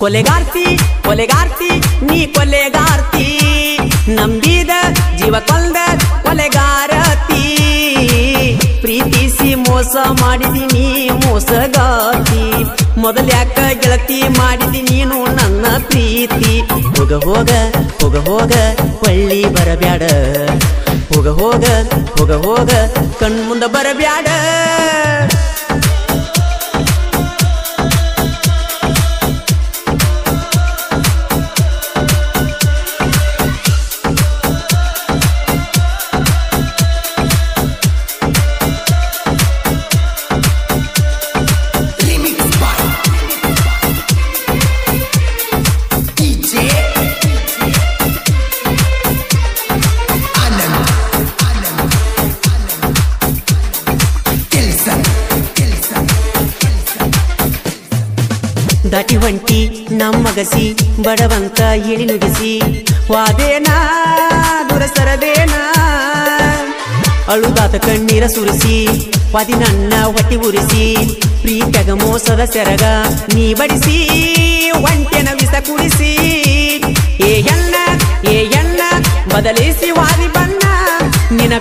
ಕೊಲೆಗಾರ್ತಿ ಕೊಲೆಗಾರ್ತಿ ನೀ ಕೊಲೆಗಾರ್ತಿ ನಂಬಿದ ಜೀವ ಕೊಂದ ಕೊಲೆಗಾರತಿ ಪ್ರೀತಿಸಿ ಮೋಸ ಮಾಡಿದಿನಿ ಮೋಸಗಾತಿ ಮೊದಲ್ಯಾಕ ಗೆಳತಿ ಮಾಡಿದಿ ನೀನು ನನ್ನ ಪ್ರೀತಿ ಹೋಗ ಹೋಗ ಹೋಗ ಹೋಗ ಪಳ್ಳಿ ಬರಬ್ಯಾಡ ಹೋಗ ಹೋಗ ಹೋಗ ಹೋಗ ಕಣ್ಮುಂದ ಬರಬ್ಯಾಡ ದಾಟಿ ಹೊಂಟಿ ನಮ್ಮಗಸಿ ಬಡವಂತ ಹೇಳಿ ನುಡಿಸಿ ವಾದೇನಾ ದೂರ ಸರದೇನಾ ಅಳುದಾತ ಕಣ್ಣೀರ ಸುರಿಸಿ ವಾದಿ ನನ್ನ ಹೊಟ್ಟಿ ಉರಿಸಿ ಪ್ರೀತ್ಯಾಗ ಮೋಸದ ಸೆರಗ ನೀ ಬಡಿಸಿ ಒಂಟೆನ ವಿಸ ಕುಡಿಸಿ ಏ ಎಣ್ಣ ಬದಲಿಸಿ ವಾದಿ ಬಣ್ಣ ನಿನ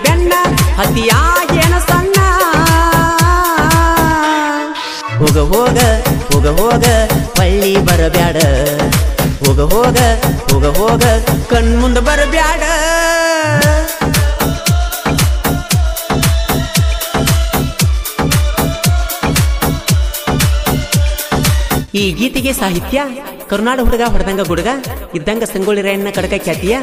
ಬೆನ್ನ ಹತಿಯಾಗೇನ ಸಣ್ಣ ಹೋಗ ಹೋಗ ಹೋಗ ಹೋಗ ಪಳ್ಳಿ ಬರಬ್ಯಾಡ ಹೋಗ ಹೋಗ ಹೋಗ ಹೋಗ ಕಣ್ಮುಂದ ಬರಬ್ಯಾಡ ಈ ಗೀತೆಗೆ ಸಾಹಿತ್ಯ ಕರುನಾಡ ಹುಡುಗ ಹೊಡೆದಂಗ ಗುಡುಗ ಇದ್ದಂಗ ಸಂಗೊಳ್ಳಿ ರಾಯಣ್ಣ ಕಡಕ ಖ್ಯಾತಿಯ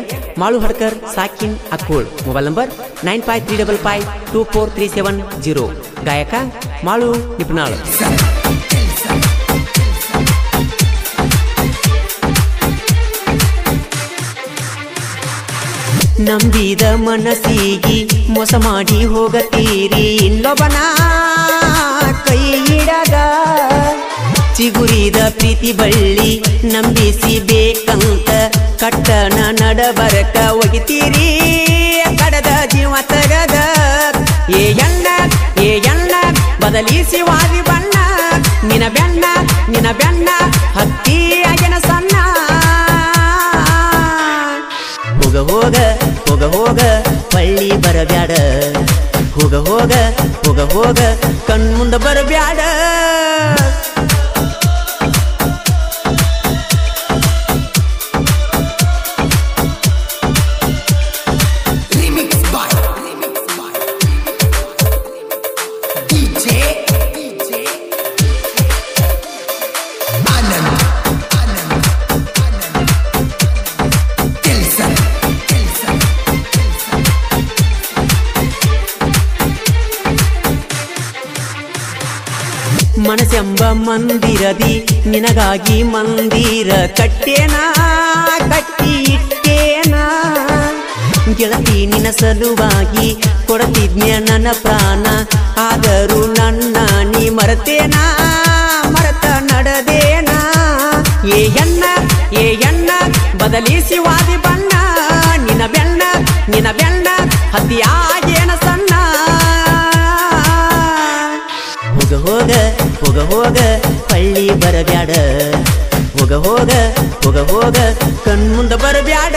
ಮಾಳು ಹಡ್ಕರ್ ಸಾಕಿನ್ ಅಕ್ಕೋಳ್ ಮೊಬೈಲ್ ನಂಬರ್ 9535524370 ಗಾಯಕ ಮಾಳು ನಿಪುಣಾಳ್ ನಂಬಿದ ಮನಸ್ಸಿಗೆ ಮೋಸ ಮಾಡಿ ಹೋಗತೀರಿ ಇನ್ನೊಬ್ಬನ ಕೈ ಹಿಡಗ ಚಿಗುರಿದ ಪ್ರೀತಿ ಬಳ್ಳಿ ನಂಬಿಸಿ ಬೇಕಂತ ಕಟ್ಟನ ನಡಬರಕ ಒಗಿತೀರಿ ಕಡದ ಜೀವ ತಗದ ಏ ಎಣ್ಣ ಬದಲಿಸಿ ವಾದಿ ಬಣ್ಣ ನಿನ ಬೆನ್ನ ಹತ್ತಿಯಾಗಿನ ಸಣ್ಣ ಹೋಗ ಹೋಗ ಹೋಗ ಹೋಗ ಪಳ್ಳಿ ಬರಬ್ಯಾಡ ಹೋಗ ಹೋಗ ಹೋಗ ಹೋಗ ಕಣ್ಮುಂದ ಬರಬ್ಯಾಡ ಮನಸ್ಸೆಂಬ ಮಂದಿರದಿ ನಿನಗಾಗಿ ಮಂದಿರ ಕಟ್ಟೇನಾ ಕಟ್ಟಿ ಇಟ್ಟೇನಾ ಗೆಳತಿ ನಿನ್ನ ಸಲುವಾಗಿ ಕೊಡತಿದ್ನ್ಯ ನನ್ನ ಪ್ರಾಣ ಆದರೂ ನನ್ನ ನೀ ಮರೆತೇನಾ ಮರೆತ ನಡೆದೇನಾ ಏ ಎಣ್ಣ ಬದಲಿಸಿ ವಾದಿ ಬಣ್ಣ ನಿನ ಬೆಣ್ಣ ಹತ್ತಿಯಾಗೇನ ಸಣ್ಣ ಹೋಗ ಹೋಗ ಹೋಗ ಹೋಗ ಪಳ್ಳಿ ಬರಬ್ಯಾಡ ಹೋಗ ಹೋಗ ಹೋಗ ಹೋಗ ಕಣ್ಮುಂದ ಬರಬ್ಯಾಡ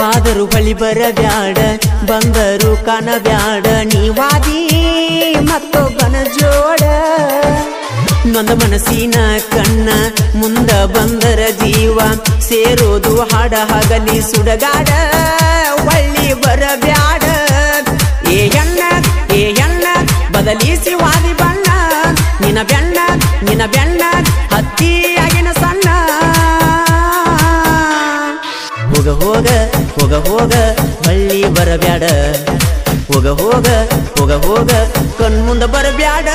ಆದರೂ ಬಳಿ ಬರಬ್ಯಾಡ ಬಂದರು ಕಾಣಬ್ಯಾಡ ನೀವಾದಿ ಮತ್ತೊಬ್ಬನ ಜೋಡ ನೊಂದ ಮನಸ್ಸಿನ ಕಣ್ಣ ಮುಂದ ಬಂದರ ಜೀವ ಸೇರೋದು ಹಾಡ ಹಗಲಿ ಸುಡಗಾಡ ಒಳ್ಳಿ ಬರಬ್ಯಾಡ ಏ ಎಣ್ಣ ಬದಲಿಸಿ ವಾದಿ ಬಣ್ಣ ನಿನ ಬೆಣ್ಣ ಹತ್ತಿಯಾಗಿನ ಸಣ್ಣ ಹೋಗ ಹೋಗ ಹೋಗ ಹೋಗ ಹಳ್ಳಿ ಬರಬ್ಯಾಡ ಹೋಗ ಹೋಗ ಹೋಗ ಹೋಗ ಕಣ್ಮುಂದ ಬರಬ್ಯಾಡ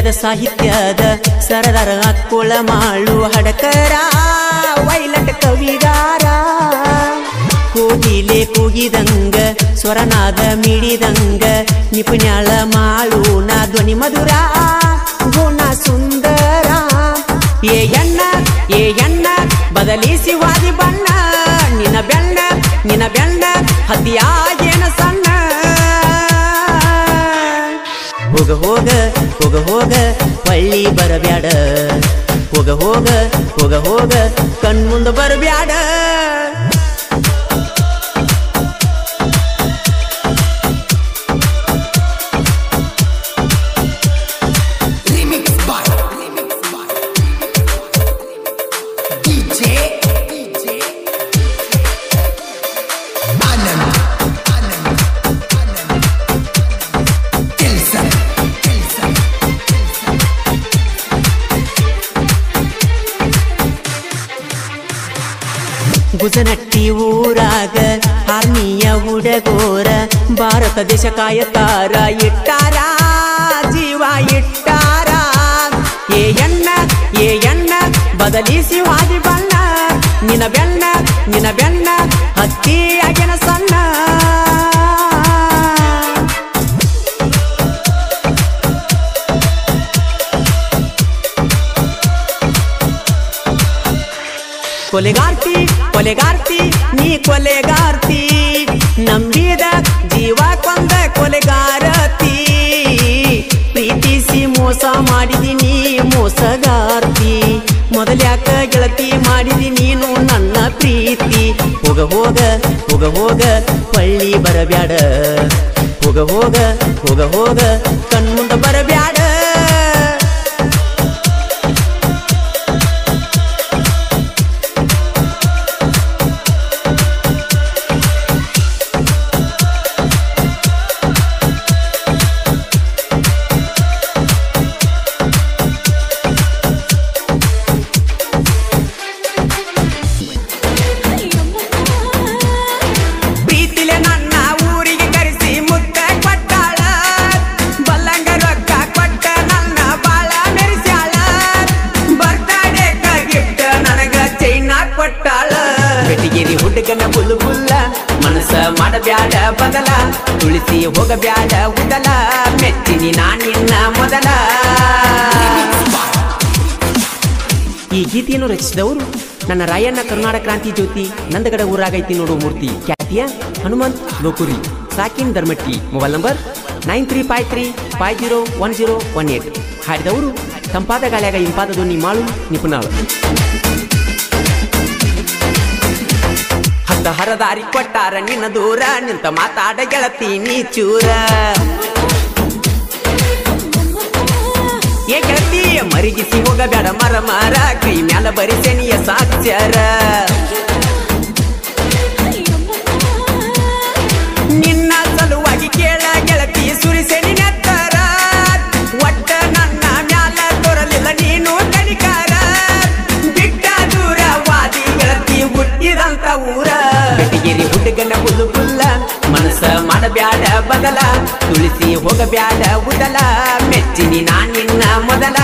ಬರೆದ ಸಾಹಿತ್ಯದ ಸರದಾರ ಅಕ್ಕುಳ ಮಾಳು ಹಡಕರ ವೈಲಟ್ ಕವಿಗಾರ ಕೋಗಿಲೆ ಕೂಗಿದಂಗ ಸ್ವರನಾದ ಮಿಡಿದಂಗ ನಿಪುಣ್ಯಾಳ ಮಾಳು ನಾ ಧ್ವನಿ ಮಧುರ ಗುಣ ಸುಂದರ ಏ ಎಣ್ಣ ಬದಲಿಸಿ ವಾದಿ ಬಣ್ಣ ನಿನ್ನ ಬೆಣ್ಣ ಹತಿಯಾಗೇನ ಸಣ್ಣ ಹೋಗ ಪಳ್ಳಿ ಬರಬ್ಯಾಡ ಹೋಗ ಕಣ್ಮುಂದ ಬರಬ್ಯಾಡ ಗುಜನಟ್ಟಿ ಊರಾಗ ಆರ್ಮಿಯ ಹುಡುಗೋರ ಭಾರತ ದೇಶ ಕಾಯತಾರ ಇಟ್ಟಾರ ಜೀವ ಇಟ್ಟಾರ ಏ ಎಣ್ಣ ಬದಲಿಸಿ ಹಾದಿ ಬಣ್ಣ ನಿನ್ನ ಬೆಣ್ಣ ಹತ್ತಿ ಆಗನ ಸಣ್ಣ ಕೊಲೆಗಾರ್ತಿ ನೀ ಕೊಲೆಗಾರ್ತಿ ನಂಬಿದ ಜೀವ ಕೊಂದ ಕೊಲೆಗಾರತಿ ಪ್ರೀತಿಸಿ ಮೋಸ ಮಾಡಿದಿನಿ ಮೋಸಗಾರ್ತಿ ಮೊದಲ್ಯಾಕ ಗೆಳತಿ ಮಾಡಿದಿ ನೀನು ನನ್ನ ಪ್ರೀತಿ ಹೋಗ ಪಳ್ಳಿ ಬರಬ್ಯಾಡ ಹೋಗ ಕಣ್ಮುಂದ ಬರಬ್ಯಾಡ ಬೆಟಗೇರಿ ಹುಡುಗನ ಬುಲ್ಬುಲ್ಲ ಮನಸ ಮಾಡಬ್ಯಾಡ ಬದಲ ತುಳಿಸಿ ಹೋಗಬ್ಯಾಡ ಉದಲ ಮೆಚ್ಚಿನಿ ನಾನಿನ್ನ ಮೊದಲ. ಈ ಗೀತೆಯನ್ನು ರಚಿಸಿದವರು ನನ್ನ ರಾಯಣ್ಣ ಕರ್ನಾಟಕ ಕ್ರಾಂತಿ ಜ್ಯೋತಿ ನಂದಗಡ ಊರಾಗೈತಿ ನೋಡು ಮೂರ್ತಿ ಖ್ಯಾತಿಯ ಹನುಮಂತ್ ಲೋಕುರಿ ಸಾಕಿನ್ ಧರ್ಮಟ್ಟಿ. Mobile number 9353501018. ಹಾಡಿದವರು ತಂಪಾದ ಗಾಳಿಯಾಗ ಇಂಪಾದ ಧ್ವನಿ ಮಾಳು ನಿಪುಣಾಳು. ಹತ್ತ ಹರದಾರಿ ಕೊಟ್ಟಾರ ನಿನ್ನ ದೂರ ನಿಂತ ಮಾತಾಡ ಗೆಳತಿ ನೀ ಚೂರ. ಏ ಗೆಳತಿ ಮರಿಗಿಸಿ ಹೋಗಬೇಡ ಮರ ಮಾರ ಕೈ ಮ್ಯಾಲ ಬರಿಸೆನಿಯ ಸಾಕ್ಷರ. ನಿನ್ನ ಸಲುವಾಗಿ ಕೇಳ ಗೆಳತಿ ಸುರಿಸೆನಿ ನೆತ್ತರ. ಒಟ್ಟ ನನ್ನ ಮ್ಯಾಲ ತೋರಲಿಲ್ಲ ನೀನು ಕನಿಕಾರ. ಬಿಟ್ಟ ದೂರ ವಾದಿ ಗೆಳತಿ ಹುಟ್ಟಿದಂತ ಊರ. ಬೆಟಗೇರಿ ಹುಡುಗನ ಬುಲ್ಬುಲ್ಲ ಮನಸ್ಸ ಮಾಡಬ್ಯಾಡ ಬದಲ ತುಳಿಸಿ ಹೋಗಬ್ಯಾಡ ಉದಲ ಮೆಚ್ಚಿನಿ ನಾನಿನ್ನ ಮೊದಲ.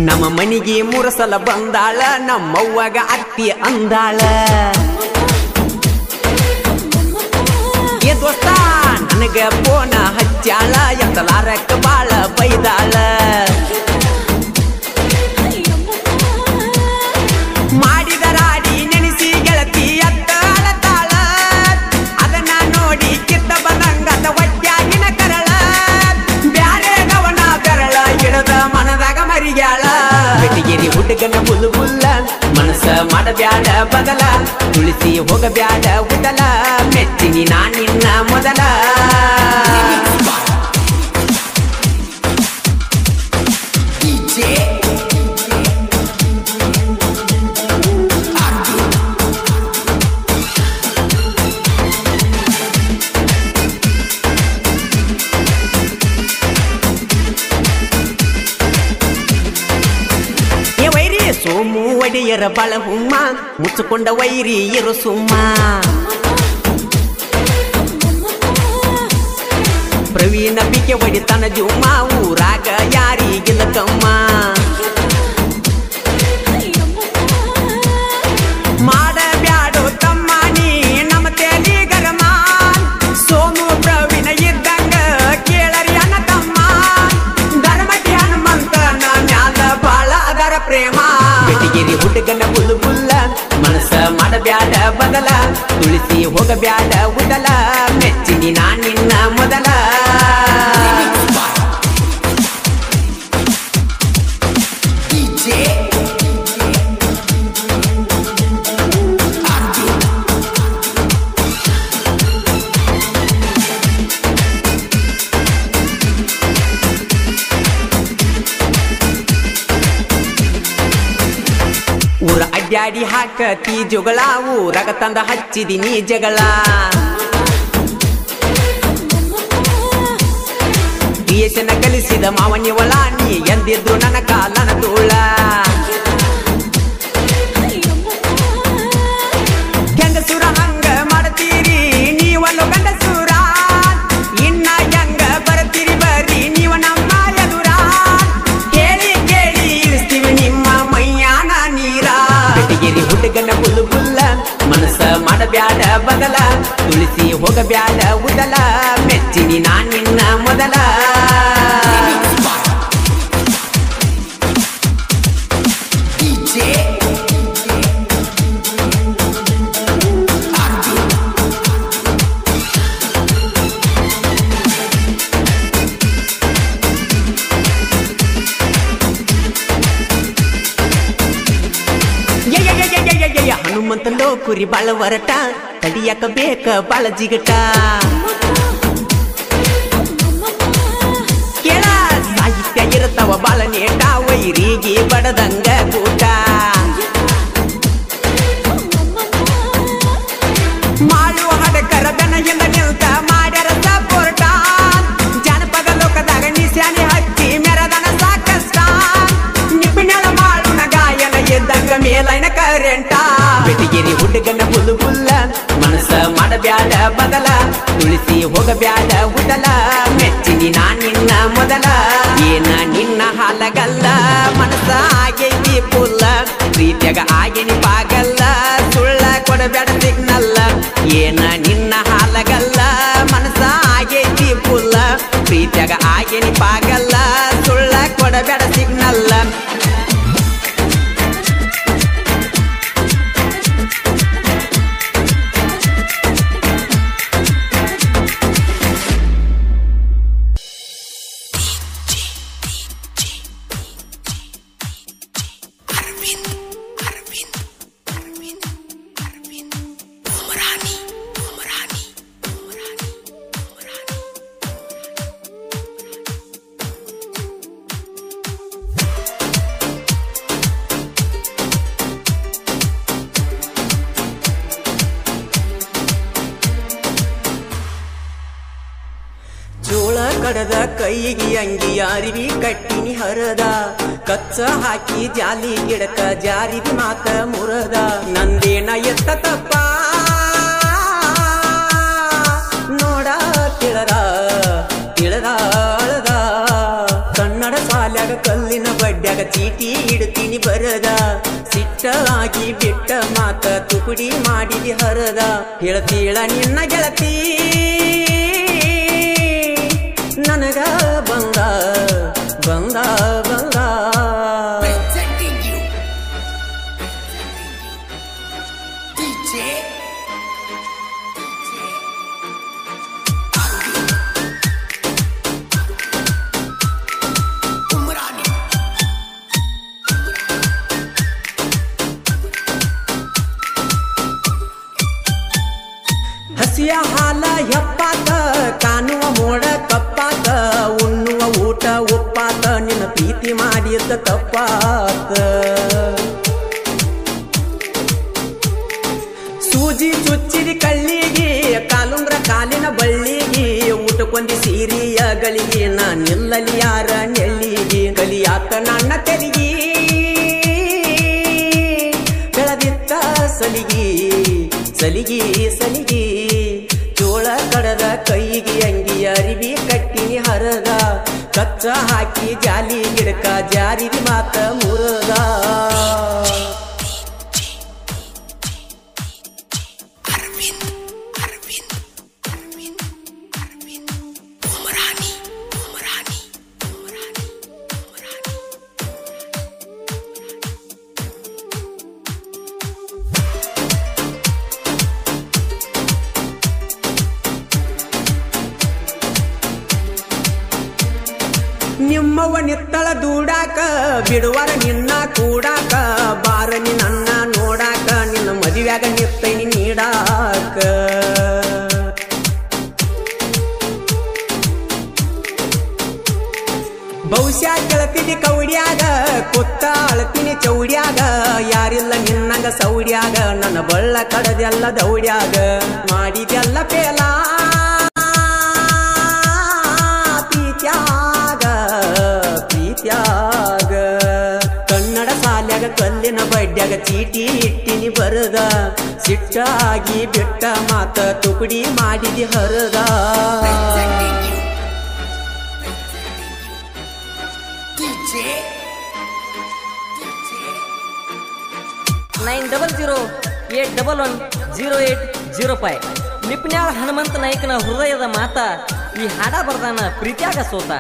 ನಮ್ಮ ಮನಿಗೆ 3 ಸಲ ಬಂದಾಳ ನಮ್ಮವ್ವಗ ಅತ್ತಿ ಅಂದಾಳ. ಏ ದೋಸ್ತ ನನಗ ಫೋನ ಹಚ್ಚಾಳ ಎತ್ತಲಾರಕ್ಕ ಬಾಳ ಬೈದಾಳ. ಮಾಡಿದ ರಾಡಿ ನೆನೆಸಿ ಗೆಳತಿ ಅತ್ತ ಅಳತಾಳ. ಅದನ್ನ ನೋಡಿ ಕಿತ್ತ ಬಂದಂಗದ ಹೊಟ್ಯಾಗಿನ ಕರಳ. ಬ್ಯಾರೆ ಗವನ ಬೆರಳ ಹಿಡದ ಮನದಾಗ ಮರಿಗ್ಯಾಳ. ಬೆಟಗೇರಿ ಹುಡುಗನ ಬುಲ್ಬುಲ್ಲ ಮನಸ್ಸ ಮಾಡಬ್ಯಾಡ ಬದಲ ತುಳಿಸಿ ಹೋಗಬ್ಯಾಡ ಉದಲ ಮೆಚ್ಚಿನಿ ನಾನಿನ್ನ ಮೊದಲ. ಒಡೆಯರ ಬಾಳ ಹುಮ್ಮ ಮುಚ್ಚಿಕೊಂಡ ವೈರಿ ಇರು ಸುಮ್ಮ ಪ್ರವೀಣ ಬಿಕೆ ಒಡಿತನ ಜುಮ್ಮ ಊರಾಗ ಯಾರಿಗಿಲ್ಲ ಕಮ್ಮ ಮಾಡಬ್ಯಾಡು ತಮ್ಮ ನೀ ನಮ್ಮ ತೇಲಿ ಗರಮ ಸೋಮು ಪ್ರವೀಣ ಇದ್ದಂಗ ಕೇಳರಿ ಅಣ್ಣ ತಮ್ಮ ಧರ್ಮಕ್ಕೆ ಹನುಮಂತನ ಮ್ಯಾಲ ಬಾಳ ಅದರ ಪ್ರೇಮ ಬೆಟಗಿರಿ ಹುಡುಗನ ಬುಲ್ಲು ಬುಲ್ಲ ಮನಸ್ಸ ಮಾಡಬ್ಯಾಡ ಬದಲ ತುಳಿಸಿ ಹೋಗಬ್ಯಾಡ ಉದಲ ಮೆಚ್ಚಿನಿ ನಾ ನಿನ್ನ ಮೊದಲ ಊರ ಅಡ್ಡಾಡಿ ಹಾಕತಿ ಜಗಳ ಊರಾಗ ತಂದ ಹಚ್ಚಿದಿನಿ ಜಗಳ ಕ್ರಿಯೇಷನ್ ಕಲಿಸಿದ ಮಾವನ್ಯವಳ ನೀ ಎಂದಿದ್ರು ನನ್ನ ಕಾಲನ ತೋಳ ಗಂಡಸುರ ಹಂಗ ಮಾಡ್ತೀರಿ ನೀವಲ್ಲು ಗಂಡಸುರ ಇನ್ನ ಹೆಂಗ ಬರ್ತೀರಿ ಬರ್ರಿ ನೀವ ನಮ್ಮ ಎದುರ ಕೇಳಿ ಕೇಳಿ ಇರಿಸ್ತೀವಿ ನಿಮ್ಮ ಮೈಯಾನ ನೀರ ಬೆಟಗಿರಿ ಹುಡುಗನ ಬುಲ್ಲು ಬುಲ್ಲ ಮನಸ್ಸ ಮಾಡಬ್ಯಾಡ ಬದಲ ತುಳಿಸಿ ಹೋಗಬ್ಯಾಡ ಉದಲ ಮೆಚ್ಚಿನಿ ನಾ ನಿನ್ನ ಮೊದಲ ಹನುಮಂತಲೋ ಕುರಿ ಬಾಳ ವರಟ ತಡಿಯಾಕ ಬೇಕ ಬಾಳ ಜಿಗಟ ಕೇಳ ಸಾಹಿತ್ಯ ಇರತವ ಬಾಳ ನೇಟ ವೈರಿಗೆ ಬಡದಂಗ ಕೂಟ ಮಾಡು ಹಡಕರ ಬೆನಗಿಂದ ನಿಲ್ತ ಮಾಡ್ಯಾರ ಸಪೋರ್ಟ ಜಾನಪದ ಲೋಕದಾಗ ನಿಶಾನೆ ಹಚ್ಚಿ ಮೆರದನ ಸಾಕಷ್ಟ ನಿಪಿಣಳ ಮಾಡುಣ ಗಾಯನ ಎದ್ದಂಗ ಮೇಲೈನ ಕರೆಂಟ ಬೆಟಗಿರಿ ಹುಡುಗನ ಬುಲ್ಲು ಬುಲ್ಲ ಮನಸ್ಸ ಮಾಡಬ್ಯಾಡ ಬದಲ ತುಳಿಸಿ ಹೋಗಬ್ಯಾಡ ಉದಲ ಮೆಚ್ಚಿನಿ ನಾ ನಿನ್ನ ಮೊದಲ ಏನ ನಿನ್ನ ಹಾಲಗಲ್ಲ ಮನಸ್ಸ ಆಗೈತಿ ಪುಲ್ಲ ಪ್ರೀತಿಯಾಗ ಆಗೇನಿ ಪಾಗಲ್ಲ ಸುಳ್ಳ ಕೊಡಬ್ಯಾಡ ಸಿಗ್ನಲ್ಲ ಏನ ನಿನ್ನ ಹಾಲಗಲ್ಲ ಮನಸ್ಸ ಆಗೈತಿ ಪುಲ್ಲ ಪ್ರೀತಿಯಾಗ ಆಗೇನಿ ಪಾಗಲ್ಲ ಸುಳ್ಳ ಕೊಡಬ್ಯಾಡ ಸಿಗ್ನಲ್ಲ ಕಡದ ಕೈಗೆ ಅಂಗಿ ಅರಿವಿ ಕಟ್ಟಿನಿ ಹರದ ಕಚ್ಚ ಹಾಕಿ ಜಾಲಿ ಗಿಡಕ ಜಾರಿದಿ ಮಾತ ಮುರದ ನಂದೇನ ಎತ್ತ ತಪ್ಪ ನೋಡ ತಿಳದ ಅಳದ ಕನ್ನಡ ಶಾಲ್ಯಾಗ ಕಲ್ಲಿನ ಬಡ್ಡ್ಯಾಗ ಚೀಟಿ ಇಡ್ತೀನಿ ಬರದ ಸಿಟ್ಟ ಆಗಿ ಬಿಟ್ಟ ಮಾತ ತುಕುಡಿ ಮಾಡಿದಿ ಹರದ ಹೇಳ್ತೀಳ ನಿನ್ನ ಗೆಳತಿ ನನಗ ಬಂದ ಬಂದ ಬಂದ ಹಸಿಯ ಹಾಲ ಎಪ್ಪಾತ ಕಾಣುವ ಮೋಡ ಕಪ್ಪಾತ ಉಣ್ಣುವ ಊಟ ಒಪ್ಪಾತ ನಿನ್ನ ಪ್ರೀತಿ ಮಾಡಿದ್ದ ತಪ್ಪಾತ ಸೂಜಿ ಚುಚ್ಚಿರಿ ಕಳ್ಳಿಗೆ ಕಾಲುಂಗ್ರ ಕಾಲಿನ ಬಳ್ಳಿಗೆ ಊಟಕೊಂದಿ ಸೀರಿಯ ಗಳಿಗೆ ನಾ ನಿಲ್ಲಲಿ ಯಾರ ನೆಲ್ಲಿಗೆ ಕಲಿಯಾತ ನನ್ನ ತೆಲಿಗೆ ಸಲಿಗಿ ಚೋಳ ಕಡದ ಕೈಗೆ ಅಂಗಿ ಅರಿವಿ ಕಟ್ಟಿನಿ ಹರದ ಕಚ್ಚ ಹಾಕಿ ಜಾಲಿ ಗಿಡಕ ಜಾರಿದಿ ಮಾತ ಮುರದ ನಿಮ್ಮವ್ವ ನಿತ್ತಳ ದೂಡಾಕ ಬಿಡುವರ ನಿನ್ನ ಕೂಡಾಕ ಬಾರನಿ ನನ್ನ ನೋಡಾಕ ನಿನ್ನ ಮದುವ್ಯಾಗ ನಿತ್ತೈನಿ ನೀಡಾಕ ಬಹುಶಃ ಕೆಳತಿನಿ ಕೌಡ್ಯಾಗ ಕೊತ್ತ ಅಳತಿನಿ ಚೌಡ್ಯಾಗ ಯಾರಿಲ್ಲ ನಿನ್ನಂಗ ಸೌಡ್ಯಾಗ ನನ್ನ ಬಳ್ಳ ಕಡದೆಲ್ಲ ದೌಡ್ಯಾಗ ಮಾಡಿದೆಲ್ಲ ಪೇಲ ಪ್ರೀತ್ಯಾಗ ಕನ್ನಡ ಸಾಲ್ಯಾಗ ಕಲ್ಲಿನ ಬಡ್ಡ್ಯಾಗ ಚೀಟಿ ಇಟ್ಟಿನಿ ಬರದ ಸಿಟ್ಟಾಗಿ ಬಿಟ್ಟ ಮಾತ ತುಕುಡಿ ಮಾಡಿದಿ ಹರದ 9008110805 ನಿಪ್ನ್ಯಾಳ ಹನುಮಂತ ನಾಯ್ಕನ ಹೃದಯದ ಮಾತ ಈ ಹಾಡ ಬರ್ದಾನ ಪ್ರೀತ್ಯಾಗ ಸೋತ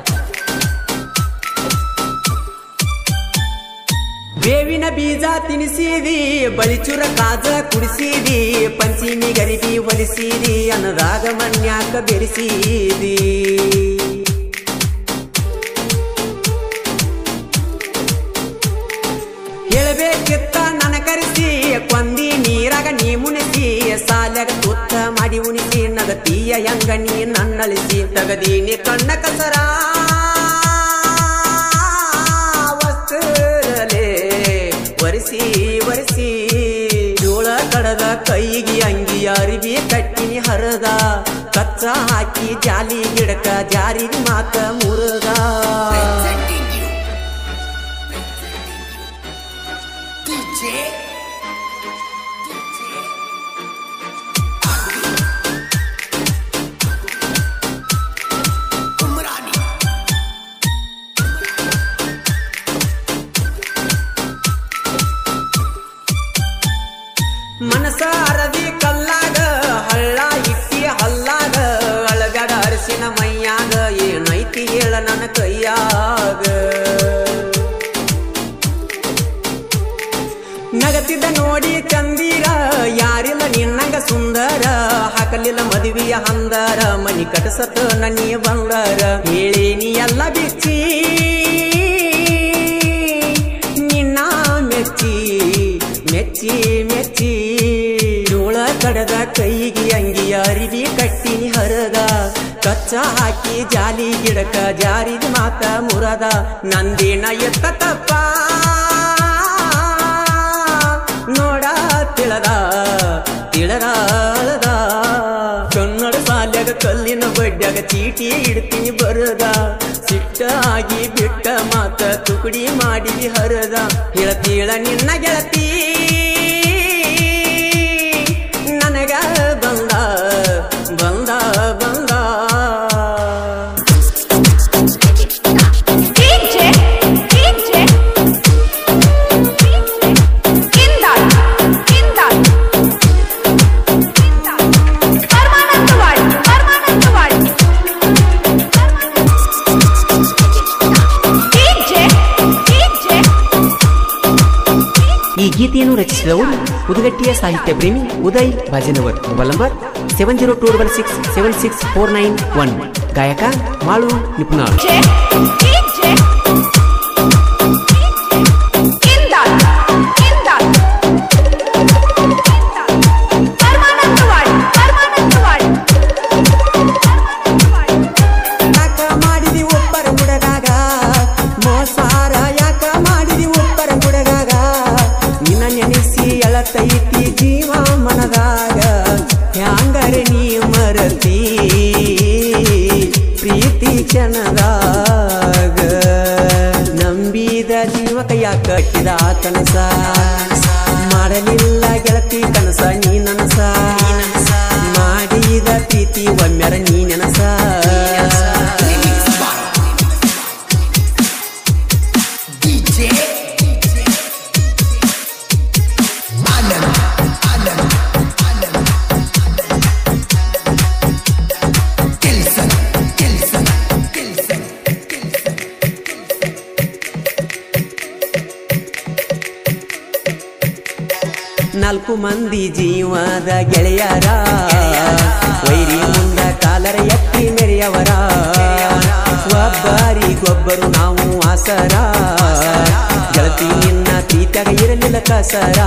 ಬೇವಿನ ಬೀಜ ತಿನಿಸಿದಿ ಬಳಿಚುರ ಕಾಜ ಕುಡಿಸಿದಿ ಪಂಚಿಮಿ ಗರಿಬಿ ಹೊಲಿಸಿದಿ ಅನ್ನದಾಗ ಮನ್ಯಾಕ ಬೆರೆಸಿದಿ ಹೇಳಬೇಕಿತ್ತ ನನ್ನ ಕರೆಸಿ ಕೊಂದಿ ನೀರಾಗ ನೀ ಮುನಿಸಿ ಸಾಲ್ಯಾಗ ತುತ್ತ ಮಾಡಿ ಉಣಿಸಿ ನಗತೀಯ ಹೆಂಗ ನೀ ನನ್ನಳಿಸಿ ತಗದೀನಿ ಕಣ್ಣ ಕಸರ ವಸ್ತುರಲೆ ಒರೆಸಿ ಒರೆಸಿ ಜೋಳ ಕಡದ ಕೈಗೆ ಅಂಗಿ ಅರಿವಿ ಕಟ್ಟಿನಿ ಹರದ ಕಚ್ಚ ಹಾಕಿ ಜಾಲಿ ಗಿಡಕ ಜಾರಿದಿ ಮಾತ ಮುರದ ಮನಸ ಅರದಿ ಕಲ್ಲಾಗ ಹಳ್ಳ ಇಟ್ಟಿ ಹಲ್ಲಾಗ ಅಳಗಡ ಅರಸಿನ ಮೈಯಾಗ ಏನೈತಿ ಹೇಳ ನನ್ನ ಕೈಯಾಗ ನಗತಿದ್ದ ನೋಡಿ ಚಂದೀರ ಯಾರಿಲ್ಲ ನಿನ್ನಂಗ ಸುಂದರ ಹಾಕಲಿಲ್ಲ ಮದುವೆಯ ಹಂದರ ಮನಿ ಕಟಸತ ನನ್ನಿ ಬಂದರ ಹೇಳೇನಿ ಎಲ್ಲ ಬಿಚ್ಚಿ ನಿನ್ನ ಮೆಚ್ಚಿ ಮೆಚ್ಚಿ ಮೆಚ್ಚಿ ಜೋಳ ಕಡದ ಕೈಗೆ ಅಂಗಿ ಅರಿವಿ ಕಟ್ಟಿನಿ ಹರದ ಕಚ್ಚ ಹಾಕಿ ಜಾಲಿ ಗಿಡಕ ಜಾರಿದ ಮಾತ ಮುರದ ನಂದೇನ ಎತ್ತ ತಪ್ಪ ನೋಡ ತಿಳದ ತಿಳದ ಕನ್ನಡ ಸಾಲ್ಯಾಗ ಕಲ್ಲಿನ ಬಡ್ಡ್ಯಾಗ ಚೀಟಿ ಇಡ್ತೀನಿ ಬರದ ಸಿಟ್ಟಾಗಿ ಬಿಟ್ಟ ಮಾತ ತುಕುಡಿ ಮಾಡಿದಿ ಹರದ ಹೇಳ್ತೀಳ ನಿನ್ನ ಗೆಳತಿ ನನಗ ಬಂದ ಬಂದ ಬಂದ ಈ ಗೀತೆಯನ್ನು ರಚಿಸಿದವರು ಉದಗಟ್ಟಿಯ ಸಾಹಿತ್ಯ ಪ್ರೇಮಿ ಉದಯ್ ಬಾಜಿನವರ್. ಮೊಬೈಲ್ ನಂಬರ್ 70267649 ಗಾಯಕ ಮಾಳು ನಿಪುಣಾಳ್. ಎಳತೈತಿ ಜೀವ ಮನದಾಗ ಹ್ಯಾಂಗರೆ ನೀ ಮರತಿ ಪ್ರೀತಿ ಕ್ಷಣದಾಗ ನಂಬಿದ ಜೀವ ಕೈಯ ಕಟ್ಟಿದ ಕನಸ ಮಾಡಲಿಲ್ಲ ಗೆಳತಿ ಕನಸ ನೀ ನನಸ ಪ್ರೀತಿ ಒಮ್ಮೆರ ನೀ ನೆನಸ ನಾಲ್ಕು ಮಂದಿ ಜೀವದ ಗೆಳೆಯರ ವೈರಿ ಮುಂದ ಕಾಲರ ಎತ್ತಿ ಮೆರೆಯವರ ಒಬ್ಬರಿಗೊಬ್ಬರು ನಾವು ಆಸರ ಗೆಳತಿ ನಿನ್ನ ಪ್ರೀತಿಯಾಗ ಇರಲಿಲ್ಲ ಕಸರ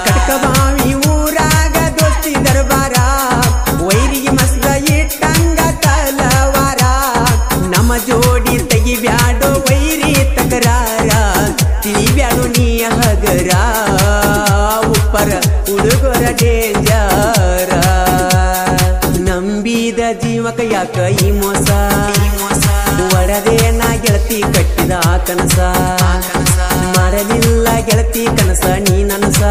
ಕಟಕಬಾವಿ ಊರಾಗ ದೋಸ್ತಿ ದರ್ಬಾರ ವೈರಿಗೆ ಮಸ್ದ ಇಟ್ಟಂಗ ತಲವಾರ ನಮ್ಮ ಜೋಡಿ ತೆಗಿಬ್ಯಾಡೋ ವೈರಿ ತಕರಾರ ತಿಳಿಬ್ಯಾಡೋ ನೀ ಹಗರ ಹುಡುಗರ ಡೇಂಜರ ನಂಬಿದ ಜೀವಕ ಯಾಕ ಈ ಮೋಸ ಒಡದೆ ನಾ ಗೆಳತಿ ಕಟ್ಟಿದ ಕನಸ ಮಾಡಲಿಲ್ಲ ಗೆಳತಿ ಕನಸ ನೀ ನನಸ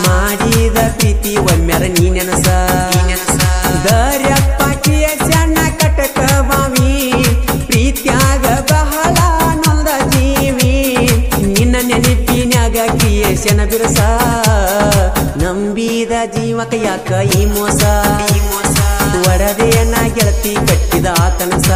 ಮಾಡಿದ ಪ್ರೀತಿ ಒಮ್ಮೆರ ನೀ ನೆನಸ ದರ್ಯಪ್ಪ ಸಣ್ಣ ಕಟಕ ಬಾವಿ ಪ್ರೀತ್ಯಾಗ ಬಹಳ ನೊಂದ ಜೀವಿ ನಿನ್ನ ನೆನಪಿನ್ಯಾಗ ಕಿಯೇಶನ ಬಿರಸ ನಂಬಿದ ಜೀವಕ ಯಾಕ ಈ ಮೋಸ ಒಡದೆಯನ್ನ ಗೆಳತಿ ಕಟ್ಟಿದ ಕನಸ